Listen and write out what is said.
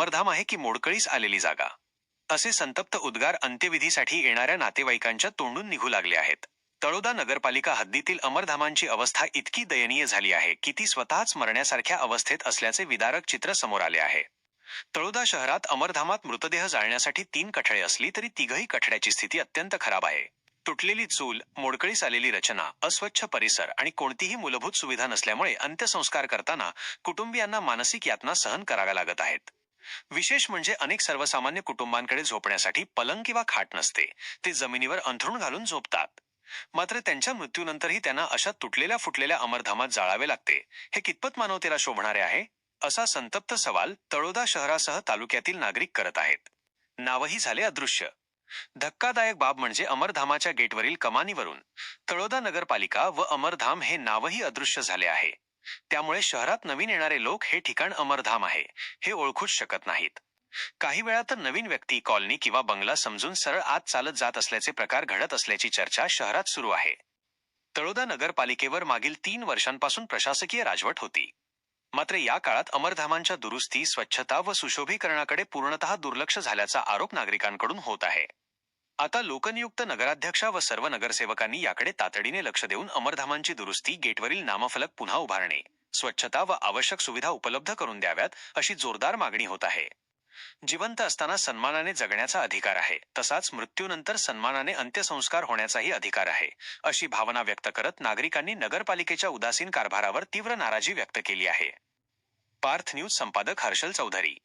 अमरधाम आहे की मोडकळीस आलेली जागा, असे संतप्त उद्गार अंत्यविधीसाठी येणाऱ्या नातेवाईकांच्या तोंडून निघू लागले आहेत. तळोदा नगरपालिका हद्दीतील अमरधामांची अवस्था इतकी दयनीय झाली आहे की ती स्वतःच मरण्यासारख्या अवस्थेत असल्याचे विदारक चित्र समोर आले आहे. तळोदा शहरात अमरधामात मृतदेह जाळण्यासाठी 3 कठडे असली तरी तिघही कठड्याची स्थिती अत्यंत खराब आहे. तुटलेली चूल, मोडकळीस आलेली रचना, अस्वच्छ परिसर आणि कोणतीही मूलभूत सुविधा नसल्यामुळे अंत्यसंस्कार करताना कुटुंबियांना मानसिक यातना सहन कराव्या लागत आहेत. विशेष म्हणजे अनेक सर्वसामान्य कुटुंबांकडे झोपण्यासाठी पलंग किंवा खाट नसते. ते जमिनीवर अंथरूण घालून झोपतात. मात्र त्यांच्या मृत्यूनंतरही त्यांना अशा तुटलेल्या फुटलेल्या अमरधामात जाळावे लागते. हे कितपत मानवतेला शोभणारे आहे, असा संतप्त सवाल तळोदा शहरासह तालुक्यातील नागरिक करत आहेत. नावही झाले अदृश्य. धक्कादायक बाब म्हणजे अमरधामाच्या गेटवरील कमानीवरून तळोदा नगरपालिका व अमरधाम हे नावही अदृश्य झाले आहे. त्यामुळे शहरात नवीन येणारे लोक हे ठिकाण अमरधाम आहे हे ओळखूच शकत नाहीत. काही वेळा तर नवीन व्यक्ती कॉलनी किंवा बंगला समजून सरळ आत चालत जात असल्याचे प्रकार घडत असल्याची चर्चा शहरात सुरू आहे. तळोदा नगरपालिकेवर मागील 3 वर्षांपासून प्रशासकीय राजवट होती. मात्र या काळात अमरधामांच्या दुरुस्ती, स्वच्छता व सुशोभीकरणाकडे पूर्णतः दुर्लक्ष झाल्याचा आरोप नागरिकांकडून होत आहे. आता लोकनियुक्त नगराध्यक्षा व सर्व नगरसेवकांनी याकडे तातडीने लक्ष देऊन अमरधामांची दुरुस्ती, गेटवरील नामफलक पुन्हा उभारणे, स्वच्छता व आवश्यक सुविधा उपलब्ध करून द्याव्यात अशी जोरदार मागणी होत आहे. जिवंत असताना सन्मानाने जगण्याचा अधिकार आहे, तसाच मृत्यूनंतर सन्मानाने अंत्यसंस्कार होण्याचाही अधिकार आहे, अशी भावना व्यक्त करत नागरिकांनी नगरपालिकेच्या उदासीन कारभारावर तीव्र नाराजी व्यक्त केली आहे. पार्थ न्यूज संपादक हर्षल चौधरी.